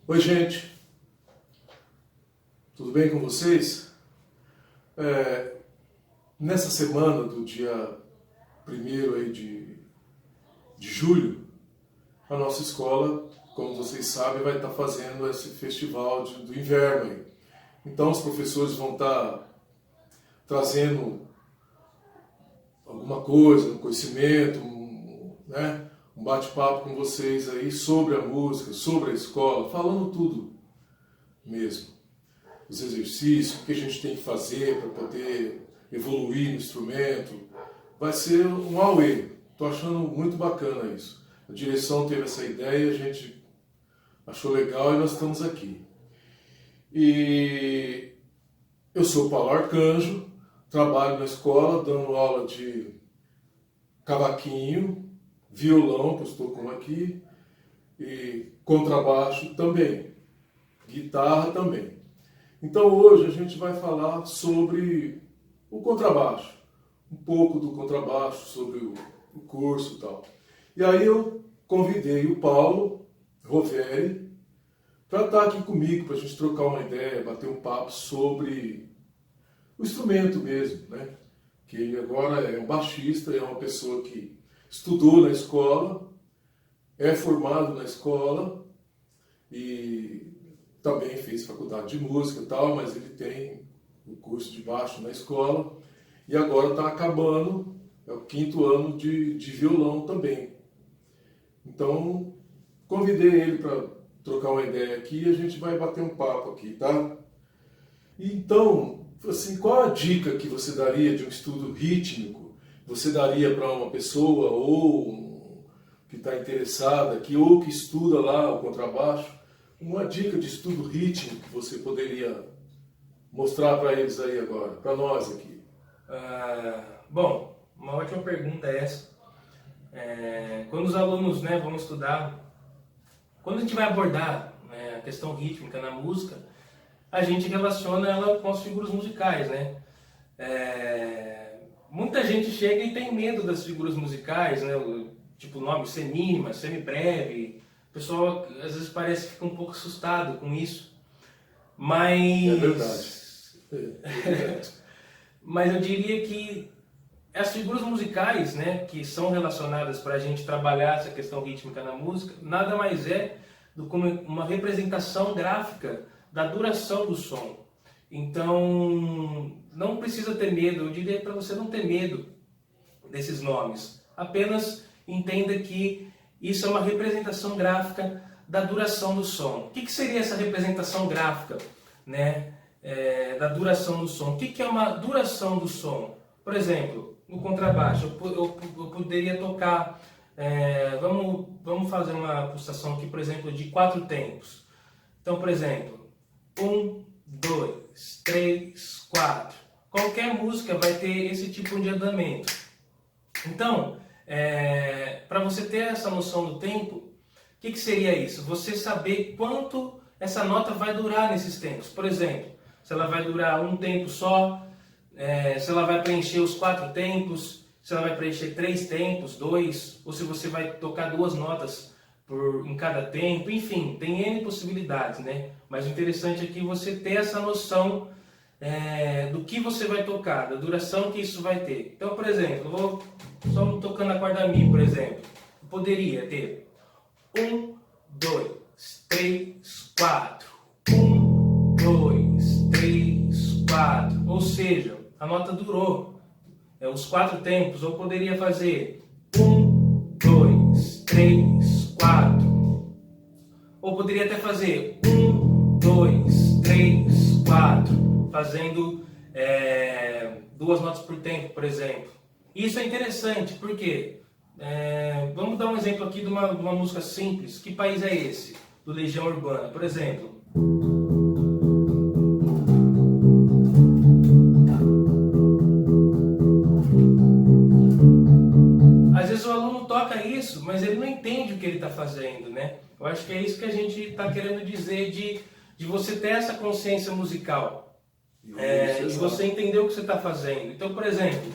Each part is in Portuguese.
Oi, gente, tudo bem com vocês? Nessa semana do dia 1º aí de julho, a nossa escola, como vocês sabem, vai estar fazendo esse festival do inverno aí. Então os professores vão estar trazendo alguma coisa, um conhecimento, um bate-papo com vocês aí sobre a música, sobre a escola, falando tudo mesmo. Os exercícios, o que a gente tem que fazer para poder evoluir no instrumento. Vai ser um auê. Estou achando muito bacana isso. A direção teve essa ideia, a gente achou legal e nós estamos aqui. E eu sou o Paulo Arcanjo, trabalho na escola dando aula de cavaquinho, violão, que eu estou com aqui, e contrabaixo também, guitarra também. Então hoje a gente vai falar sobre o contrabaixo, um pouco do contrabaixo, sobre o curso e tal. E aí eu convidei o Paulo Roveri para estar aqui comigo, para a gente trocar uma ideia, bater um papo sobre o instrumento mesmo, né? Que ele agora é um baixista, é uma pessoa que estudou na escola, é formado na escola e também fez faculdade de música e tal, mas ele tem o curso de baixo na escola e agora está acabando, é o 5º ano de violão também. Então, convidei ele para trocar uma ideia aqui e a gente vai bater um papo aqui, tá? Então, assim, qual a dica que você daria de um estudo rítmico? Você daria para uma pessoa ou que está interessada aqui, ou que estuda lá o contrabaixo, uma dica de estudo rítmico que você poderia mostrar para eles aí agora, para nós aqui? Bom, uma ótima pergunta é essa. Quando os alunos vão estudar, quando a gente vai abordar a questão rítmica na música, a gente relaciona ela com as figuras musicais, né? Muita gente chega e tem medo das figuras musicais, né? Tipo nome semínima, semibreve. O pessoal às vezes parece que fica um pouco assustado com isso. Mas... É verdade. Mas eu diria que as figuras musicais, né, que são relacionadas para a gente trabalhar essa questão rítmica na música, nada mais é do que uma representação gráfica da duração do som. Então, não precisa ter medo, eu diria para você não ter medo desses nomes. Apenas entenda que isso é uma representação gráfica da duração do som. O que seria essa representação gráfica, né, da duração do som? O que é uma duração do som? Por exemplo, no contrabaixo, eu poderia tocar, vamos fazer uma pulsação aqui, por exemplo, de 4 tempos. Então, por exemplo, 1, 2, 3, 4. Qualquer música vai ter esse tipo de andamento. Então, para você ter essa noção do tempo, o que seria isso? Você saber quanto essa nota vai durar nesses tempos. Por exemplo, se ela vai durar um tempo só, se ela vai preencher os 4 tempos, se ela vai preencher 3 tempos, 2, ou se você vai tocar 2 notas em cada tempo, enfim, tem N possibilidades, né? Mas o interessante é que você ter essa noção do que você vai tocar, da duração que isso vai ter. Então, por exemplo, eu vou só tocando a corda Mi, por exemplo. Eu poderia ter 1, 2, 3, 4. 1, 2, 3, 4. Ou seja, a nota durou os 4 tempos. Eu poderia fazer 1, 2, 3, 4. Ou poderia até fazer 1, 2, 3, 4. Fazendo 2 notas por tempo, por exemplo. Isso é interessante, porque vamos dar um exemplo aqui de uma música simples. Que país é esse? Do Legião Urbana, por exemplo. Às vezes o aluno toca isso, mas ele não entende o que ele está fazendo, né? Eu acho que é isso que a gente está querendo dizer de você ter essa consciência musical. E você entender o que você está fazendo. Então, por exemplo,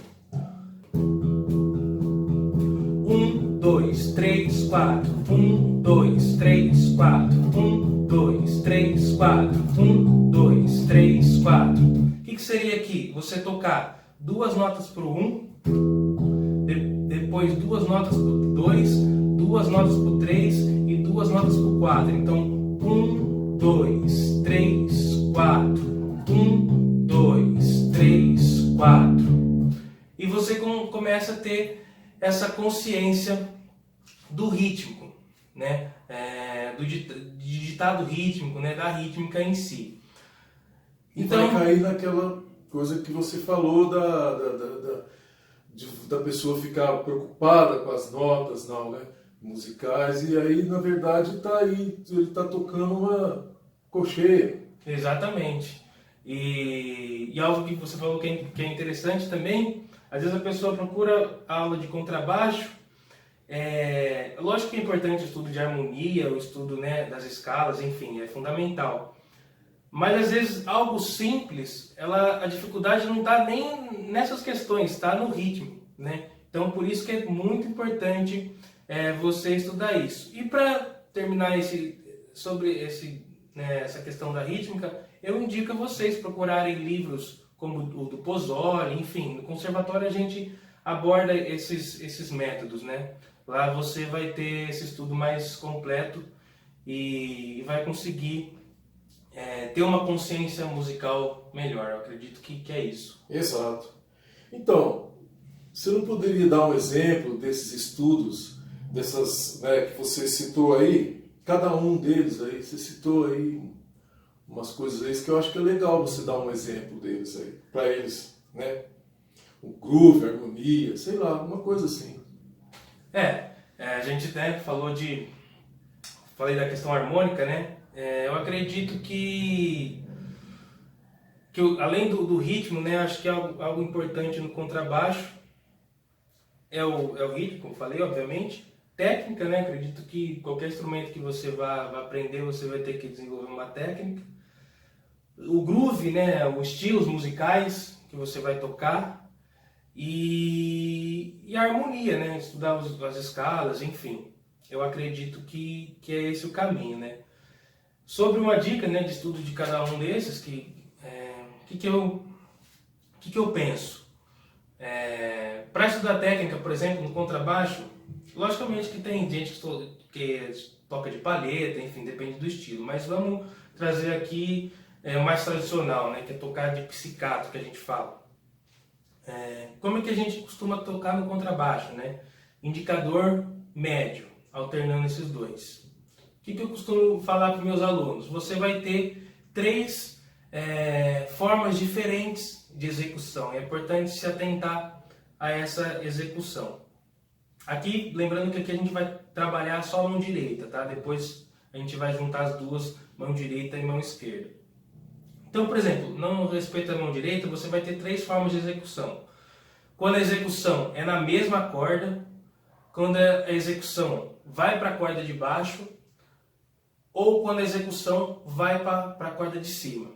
1, 2, 3, 4. 1, 2, 3, 4. 1, 2, 4. 1, 2, 3, 4. O que seria aqui? Você tocar duas notas para o 1, depois duas notas para o 2, duas notas para o 3 e duas notas para o 4. Então, 1, 2, 3, 4. 1, 2, 3, 4. E você começa a ter essa consciência do rítmico, né? Do ditado rítmico, né? Da rítmica em si. Então, vai cair naquela coisa que você falou da pessoa ficar preocupada com as notas, não, né? Musicais, e aí, na verdade, ele está tocando uma cocheia. Exatamente. E algo que você falou que é interessante também, às vezes a pessoa procura aula de contrabaixo. Lógico que é importante o estudo de harmonia, o estudo, né, das escalas, enfim, é fundamental. Mas às vezes algo simples, a dificuldade não está nem nessas questões, está no ritmo, né? Então por isso que é muito importante você estudar isso. E para terminar sobre essa questão da rítmica, eu indico a vocês procurarem livros como o do Pozzoli, enfim, no conservatório a gente aborda esses métodos, né? Lá você vai ter esse estudo mais completo e vai conseguir ter uma consciência musical melhor. Eu acredito que é isso. Exato. Então, você não poderia dar um exemplo desses estudos, dessas, né, que você citou aí? Cada um deles aí, você citou aí umas coisas aí que eu acho que é legal você dar um exemplo deles aí, para eles, né? O groove, a harmonia, sei lá, uma coisa assim. A gente falei da questão harmônica, né? Eu acredito que além do ritmo, né? Acho que algo importante no contrabaixo é o ritmo, como falei, obviamente. Técnica, né? Acredito que qualquer instrumento que você vá aprender, você vai ter que desenvolver uma técnica. O groove, né? Os estilos musicais que você vai tocar. E a harmonia, né? Estudar as escalas, enfim. Eu acredito que é esse o caminho, né? Sobre uma dica, né, de estudo de cada um desses, que eu penso? Para estudar técnica, por exemplo, no contrabaixo, logicamente que tem gente que toca de palheta, enfim, depende do estilo. Mas vamos trazer aqui o mais tradicional, né, que é tocar de pizzicato, que a gente fala. Como é que a gente costuma tocar no contrabaixo, né? Indicador médio, alternando esses dois. O que eu costumo falar para os meus alunos? Você vai ter 3 formas diferentes de execução. É importante se atentar a essa execução. Aqui, lembrando que aqui a gente vai trabalhar só a mão direita, tá? Depois a gente vai juntar as duas, mão direita e mão esquerda. Então, por exemplo, no respeito à mão direita, você vai ter 3 formas de execução. Quando a execução é na mesma corda, quando a execução vai para a corda de baixo, ou quando a execução vai para a corda de cima. O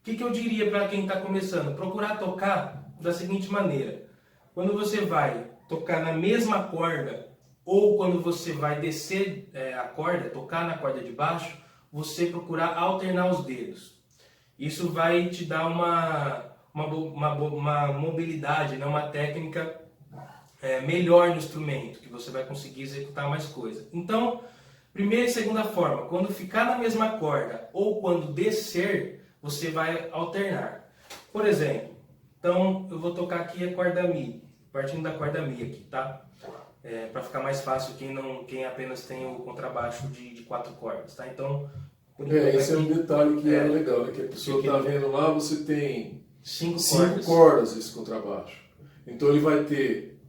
que eu diria para quem está começando? Procurar tocar da seguinte maneira. Quando você vai tocar na mesma corda, ou quando você vai descer a corda, tocar na corda de baixo, você procurar alternar os dedos. Isso vai te dar uma mobilidade, né? Uma técnica melhor no instrumento, que você vai conseguir executar mais coisa. Então, primeira e segunda forma, quando ficar na mesma corda ou quando descer, você vai alternar. Por exemplo, então eu vou tocar aqui a corda Mi, partindo da corda Mi aqui, tá? Para ficar mais fácil quem apenas tem o contrabaixo de 4 cordas, tá? Então, esse é um detalhe que é legal, né? Que a pessoa está vendo lá, você tem 5 cordas esse contrabaixo. Então ele vai ter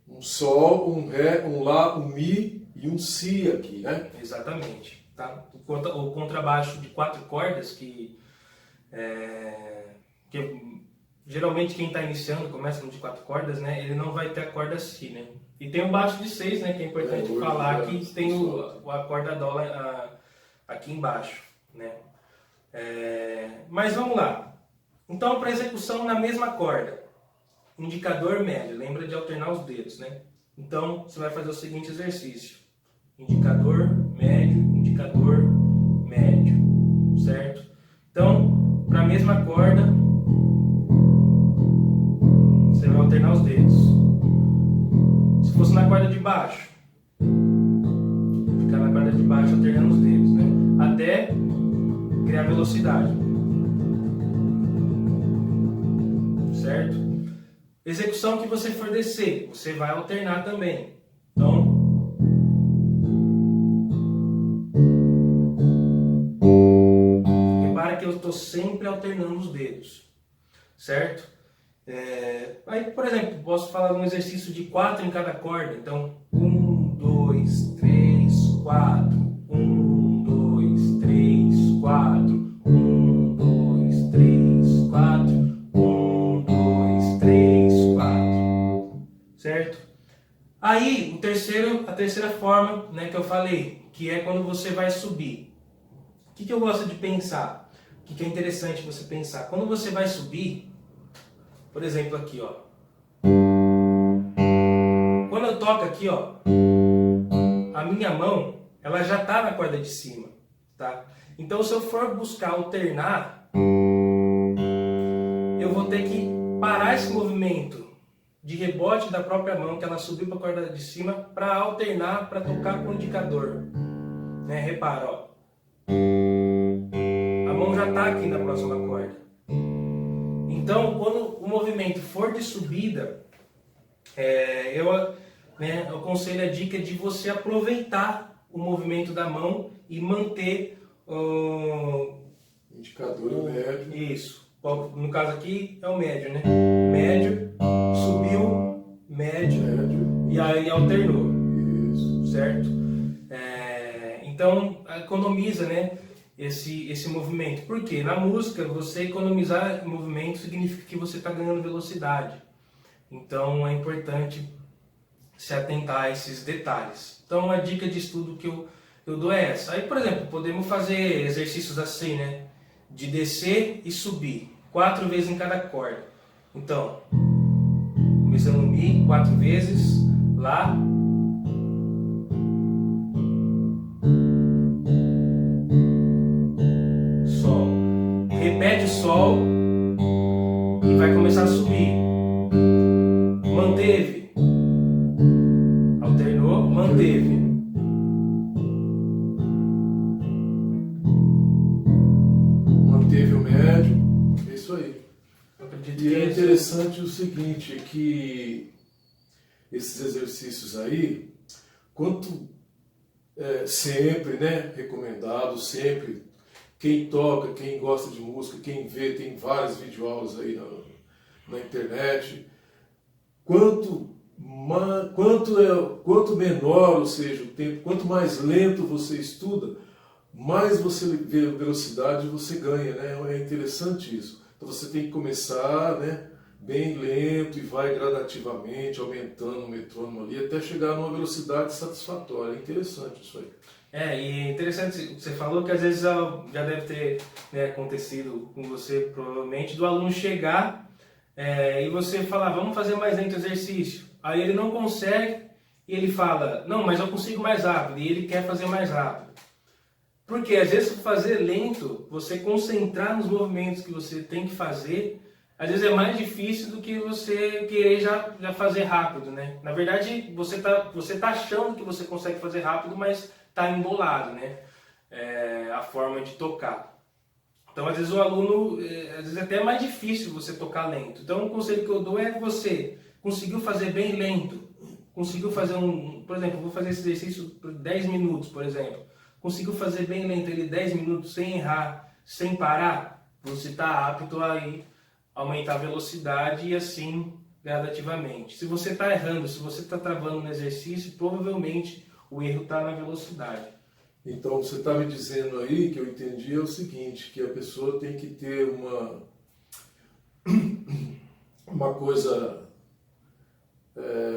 um Sol, um Ré, um Lá, um Mi e um Si aqui, né? Exatamente. Tá? O contrabaixo de 4 cordas, que geralmente quem está iniciando, começa no de 4 cordas, né? Ele não vai ter a corda Si, né? E tem o baixo de 6, né? Que é importante falar que tem a corda Dó aqui embaixo, né? Mas vamos lá. Então, para execução na mesma corda, indicador médio, lembra de alternar os dedos, né? Então, você vai fazer o seguinte exercício. Indicador, médio, indicador, médio. corda, você vai alternar os dedos. Se fosse na corda de baixo, ficar na corda de baixo alternando os dedos, né? Até criar velocidade. Certo? Execução que você for descer, você vai alternar também. Então, repara que eu estou sempre alternando os dedos, certo? Aí, por exemplo, posso falar de um exercício de 4 em cada corda. Então, 1, 2, 3, 4. 1, 2, 3, 4. 1, 2, 3, 4. 1, 2, 3, 4. Certo? Aí, a terceira forma, né, que eu falei, que é quando você vai subir. O que eu gosto de pensar? O que é interessante você pensar? Quando você vai subir, por exemplo, aqui, ó. Quando eu toco aqui, ó, a minha mão, ela já tá na corda de cima, tá? Então, se eu for buscar alternar, eu vou ter que parar esse movimento de rebote da própria mão, que ela subiu para a corda de cima, para alternar, para tocar com o indicador. Né? Repara, ó. A mão já tá aqui na próxima corda. Então, quando o movimento for de subida, eu aconselho a dica de você aproveitar o movimento da mão e manter indicador médio. Isso. No caso aqui é o médio, né? Médio, subiu, médio. E aí alternou. Isso. Certo? Então, economiza, né? Esse movimento. Por quê? Na música, você economizar movimento significa que você está ganhando velocidade. Então, é importante se atentar a esses detalhes. Então, a dica de estudo que eu dou é essa. Aí, por exemplo, podemos fazer exercícios assim, né? De descer e subir. 4 vezes em cada corda. Então, começando no Mi, 4 vezes. Lá. Sol. Repete o Sol e vai começar a subir. Manteve. Alternou, manteve. Manteve o médio. É isso aí. E é que interessante o seguinte, que esses exercícios aí, quanto sempre, né, recomendado, sempre, quem toca, quem gosta de música, quem vê, tem várias videoaulas aí na internet, quanto menor, ou seja, o tempo, quanto mais lento você estuda, mais você vê velocidade você ganha, né? É interessante isso. Então você tem que começar, né, bem lento e vai gradativamente aumentando o metrônomo ali até chegar numa velocidade satisfatória. É interessante isso aí. E é interessante, você falou que às vezes já deve ter, né, acontecido com você, provavelmente, do aluno chegar e você falar, vamos fazer mais lento o exercício. Aí ele não consegue e ele fala, não, mas eu consigo mais rápido, e ele quer fazer mais rápido. Porque às vezes fazer lento, você concentrar nos movimentos que você tem que fazer, às vezes é mais difícil do que você querer já fazer rápido, né? Na verdade, você tá achando que você consegue fazer rápido, mas está embolado, né? A forma de tocar. Então, às vezes o aluno, às vezes até é mais difícil você tocar lento. Então, o conselho que eu dou é você conseguiu fazer bem lento, conseguiu fazer por exemplo, vou fazer esse exercício por 10 minutos, por exemplo. Conseguiu fazer bem lento ele 10 minutos sem errar, sem parar, você está apto a aumentar a velocidade e assim gradativamente. Se você está errando, se você está travando no exercício, provavelmente o erro está na velocidade. Então você está me dizendo aí, que eu entendi, é o seguinte, que a pessoa tem que ter uma coisa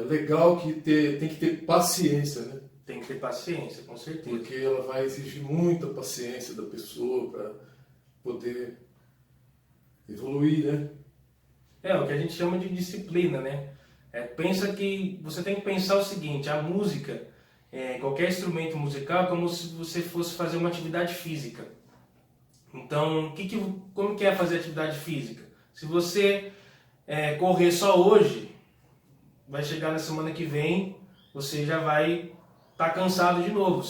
legal, tem que ter paciência, né? Tem que ter paciência, com certeza. Porque ela vai exigir muita paciência da pessoa para poder evoluir, né? É o que a gente chama de disciplina, né? Pensa que você tem que pensar o seguinte: a música, qualquer instrumento musical, é como se você fosse fazer uma atividade física. Então, como que é fazer atividade física? Se você correr só hoje, vai chegar na semana que vem, você já vai estar cansado de novo,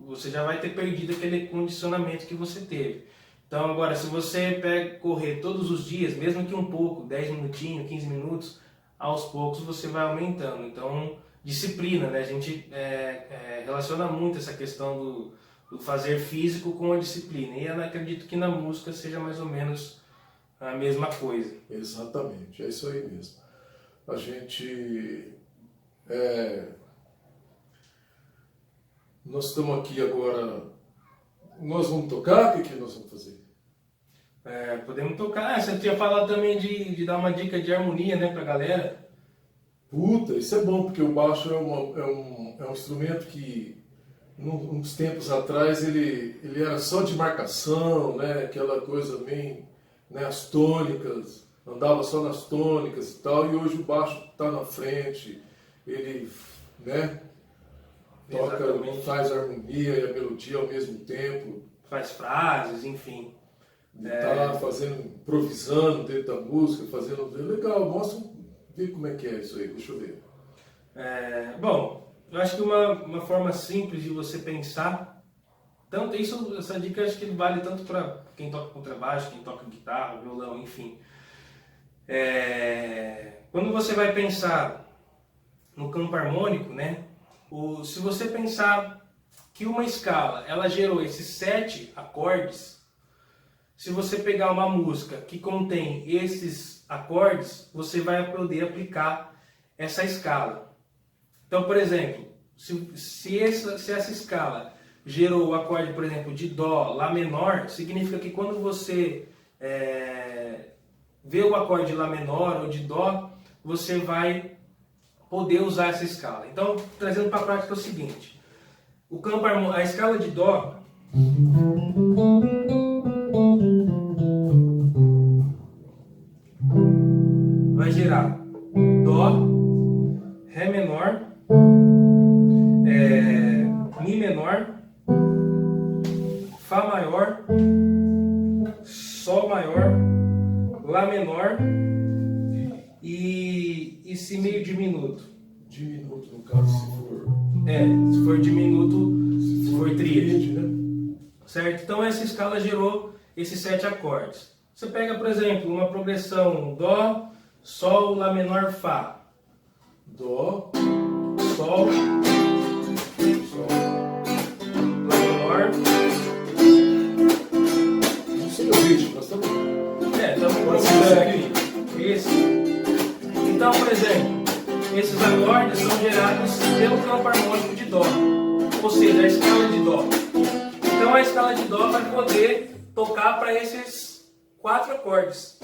você já vai ter perdido aquele condicionamento que você teve. Então agora, se você correr todos os dias, mesmo que um pouco, 10 minutinhos, 15 minutos, aos poucos você vai aumentando. Então, disciplina, né? A gente relaciona muito essa questão do fazer físico com a disciplina. E eu acredito que na música seja mais ou menos a mesma coisa. Exatamente, é isso aí mesmo. A gente... nós estamos aqui agora... Nós vamos tocar? O que nós vamos fazer? Podemos tocar. Você tinha falado também de dar uma dica de harmonia, né, pra galera. Puta, isso é bom, porque o baixo é um instrumento que, uns tempos atrás, ele era só de marcação, né? Aquela coisa bem, né? As tônicas, andava só nas tônicas e tal, e hoje o baixo está na frente, ele, né? Toca, Exatamente. faz a harmonia e a melodia ao mesmo tempo. Faz frases, enfim. Tá lá fazendo, improvisando dentro da música, fazendo... Legal, mostra, vê como é que é isso aí, deixa eu ver. Bom, eu acho que uma forma simples de você pensar, tanto essa dica acho que vale tanto para quem toca contrabaixo, quem toca guitarra, violão, enfim. Quando você vai pensar no campo harmônico, né? Se você pensar que uma escala, ela gerou esses 7 acordes, se você pegar uma música que contém esses acordes, você vai poder aplicar essa escala. Então, por exemplo, se essa escala gerou o acorde, por exemplo, de Dó, Lá menor, significa que quando você vê o acorde de Lá menor ou de Dó, você vai poder usar essa escala. Então, trazendo para a prática é o seguinte, a escala de Dó vai gerar Dó, Ré menor, Mi menor, Fá maior, Sol maior, Lá menor e Si meio diminuto. Diminuto, no caso, se for... Se for diminuto, se for tríade, né? Certo? Então essa escala gerou esses 7 acordes. Você pega, por exemplo, uma progressão Dó, Sol, Lá menor, Fá. Dó, Sol, Sol. Lá menor. Não sei o ritmo, nós estamos... Estamos progressando aqui. Isso. Então, por exemplo, esses acordes são gerados pelo campo harmônico de Dó, ou seja, a escala de Dó. Então a escala de Dó vai poder tocar para esses 4 acordes.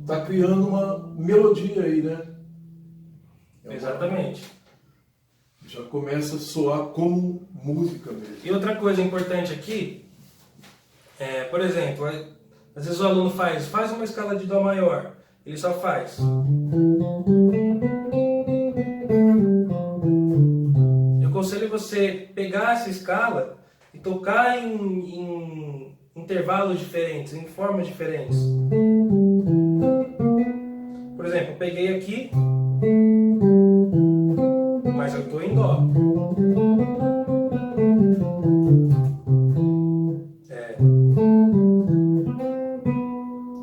Tá criando uma melodia aí, né? Exatamente. Já começa a soar como música mesmo. E outra coisa importante aqui, por exemplo, às vezes o aluno faz uma escala de Dó maior, ele só faz. Eu aconselho você pegar essa escala e tocar em intervalos diferentes, em formas diferentes. Por exemplo, eu peguei aqui, mas eu estou em Dó.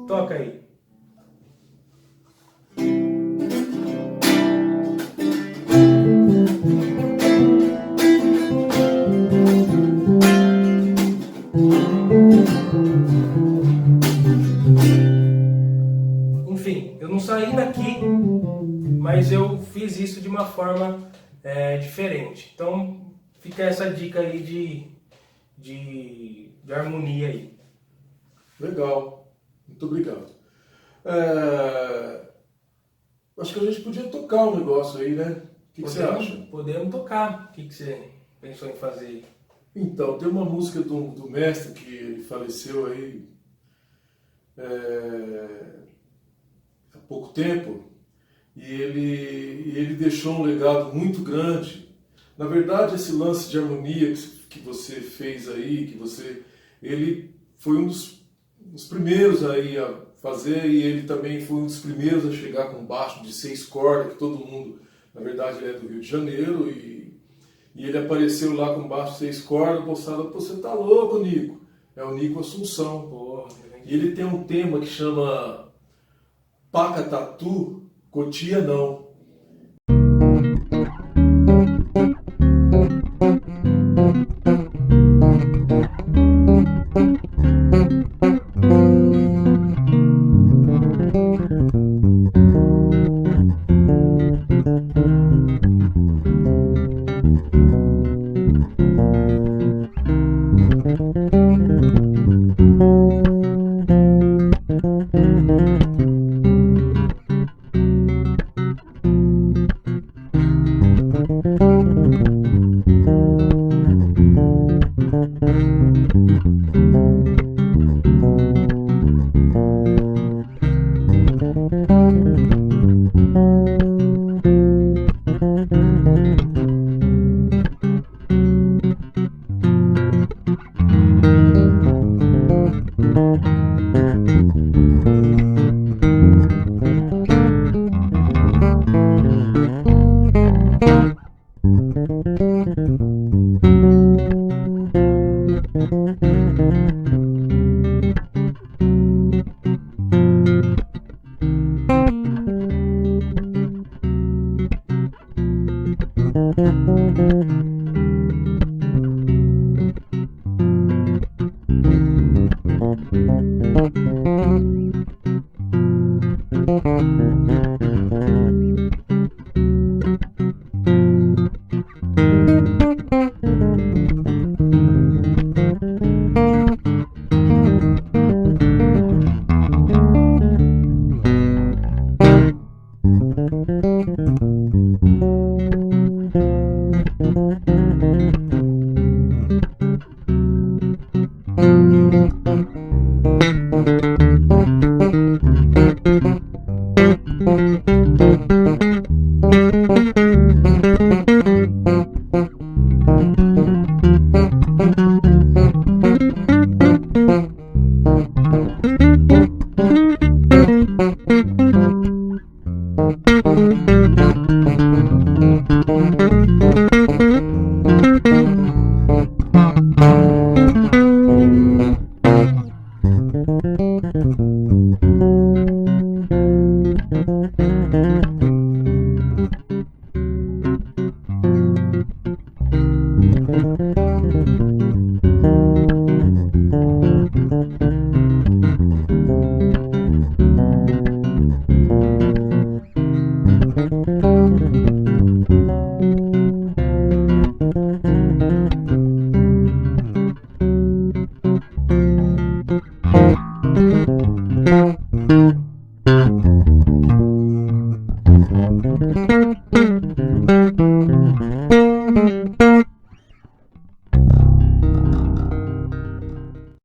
Toca aí. Enfim, eu não saí daqui, mas eu fiz isso de uma forma diferente. Então fica essa dica aí de harmonia aí. Legal, muito obrigado. Acho que a gente podia tocar um negócio aí, né? O que você acha? Podemos tocar. O que você pensou em fazer? Então, tem uma música do mestre que ele faleceu aí há pouco tempo, e ele deixou um legado muito grande. Na verdade, esse lance de harmonia que você fez aí, ele foi um dos primeiros aí a fazer, e ele também foi um dos primeiros a chegar com baixo de 6 cordas, que todo mundo, na verdade, ele é do Rio de Janeiro, e ele apareceu lá com baixo de 6 cordas, moçada, você tá louco, Nico? É o Nico Assunção. Porra, e ele tem um tema que chama Pacatatu, Cotia não.